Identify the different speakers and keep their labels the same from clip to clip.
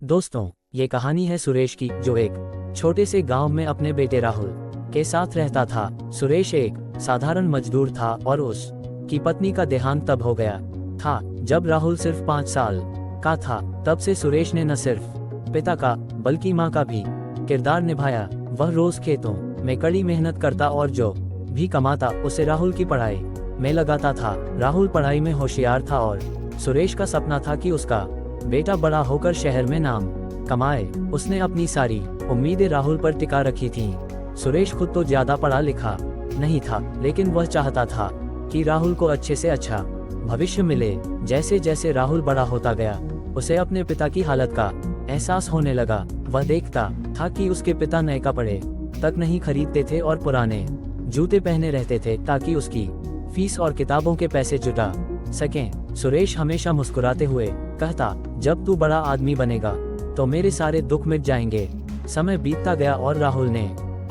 Speaker 1: दोस्तों, ये कहानी है सुरेश की, जो एक छोटे से गांव में अपने बेटे राहुल के साथ रहता था। सुरेश एक साधारण मजदूर था और उसकी पत्नी का देहांत तब हो गया था जब राहुल सिर्फ 5 साल का था। तब से सुरेश ने न सिर्फ पिता का बल्कि माँ का भी किरदार निभाया। वह रोज खेतों में कड़ी मेहनत करता और जो भी कमाता उसे राहुल की पढ़ाई में लगाता था। राहुल पढ़ाई में होशियार था और सुरेश का सपना था कि उसका बेटा बड़ा होकर शहर में नाम कमाए। उसने अपनी सारी उम्मीदें राहुल पर टिका रखी थीं। सुरेश खुद तो ज्यादा पढ़ा लिखा नहीं था, लेकिन वह चाहता था कि राहुल को अच्छे से अच्छा भविष्य मिले। जैसे जैसे राहुल बड़ा होता गया, उसे अपने पिता की हालत का एहसास होने लगा। वह देखता था कि उसके पिता नए कपड़े तक नहीं खरीदते थे और पुराने जूते पहने रहते थे ताकि उसकी फीस और किताबों के पैसे जुटा सकें। सुरेश हमेशा मुस्कुराते हुए कहता, जब तू बड़ा आदमी बनेगा तो मेरे सारे दुख मिट जाएंगे। समय बीतता गया और राहुल ने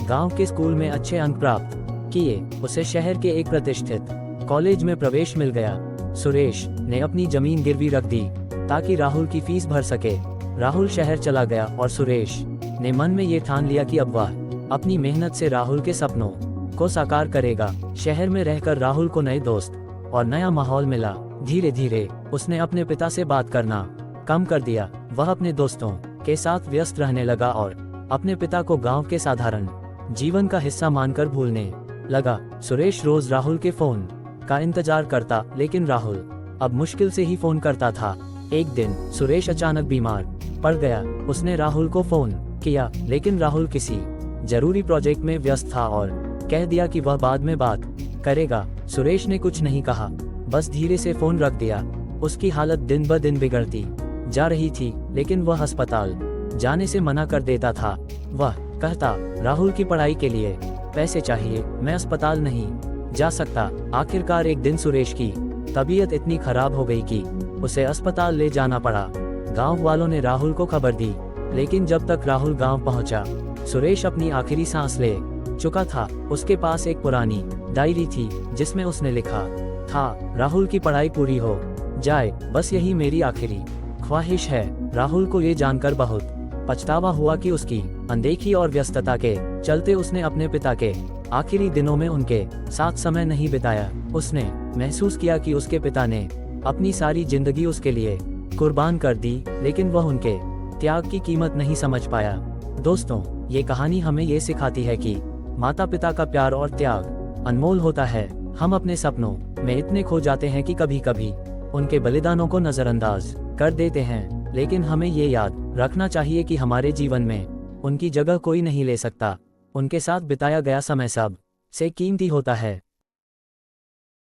Speaker 1: गांव के स्कूल में अच्छे अंक प्राप्त किए। उसे शहर के एक प्रतिष्ठित कॉलेज में प्रवेश मिल गया। सुरेश ने अपनी जमीन गिरवी रख दी ताकि राहुल की फीस भर सके। राहुल शहर चला गया और सुरेश ने मन में ये ठान लिया कि अब वह अपनी मेहनत से राहुल के सपनों को साकार करेगा। शहर में रहकर राहुल को नए दोस्त और नया माहौल मिला। धीरे धीरे उसने अपने पिता से बात करना कम कर दिया। वह अपने दोस्तों के साथ व्यस्त रहने लगा और अपने पिता को गांव के साधारण जीवन का हिस्सा मानकर भूलने लगा। सुरेश रोज राहुल के फोन का इंतजार करता, लेकिन राहुल अब मुश्किल से ही फोन करता था। एक दिन सुरेश अचानक बीमार पड़ गया। उसने राहुल को फोन किया, लेकिन राहुल किसी जरूरी प्रोजेक्ट में व्यस्त था और कह दिया कि वह बाद में बात करेगा। सुरेश ने कुछ नहीं कहा, बस धीरे से फोन रख दिया। उसकी हालत दिन ब दिन बिगड़ती जा रही थी, लेकिन वह अस्पताल जाने से मना कर देता था। वह कहता, राहुल की पढ़ाई के लिए पैसे चाहिए, मैं अस्पताल नहीं जा सकता। आखिरकार एक दिन सुरेश की तबीयत इतनी खराब हो गई कि उसे अस्पताल ले जाना पड़ा। गांव वालों ने राहुल को खबर दी, लेकिन जब तक राहुल गांव पहुंचा, सुरेश अपनी आखिरी सांस ले चुका था। उसके पास एक पुरानी डायरी थी जिसमें उसने लिखा था, राहुल की पढ़ाई पूरी हो जाए, बस यही मेरी आखिरी ख्वाहिश है। राहुल को ये जानकर बहुत पछतावा हुआ कि उसकी अनदेखी और व्यस्तता के चलते उसने अपने पिता के आखिरी दिनों में उनके साथ समय नहीं बिताया। उसने महसूस किया कि उसके पिता ने अपनी सारी जिंदगी उसके लिए कुर्बान कर दी, लेकिन वह उनके त्याग की कीमत नहीं समझ पाया। दोस्तों, ये कहानी हमें ये सिखाती है कि माता पिता का प्यार और त्याग अनमोल होता है। हम अपने सपनों में इतने खो जाते हैं कि कभी कभी उनके बलिदानों को नजरअंदाज कर देते हैं, लेकिन हमें ये याद रखना चाहिए कि हमारे जीवन में उनकी जगह कोई नहीं ले सकता। उनके साथ बिताया गया समय सब से कीमती होता है।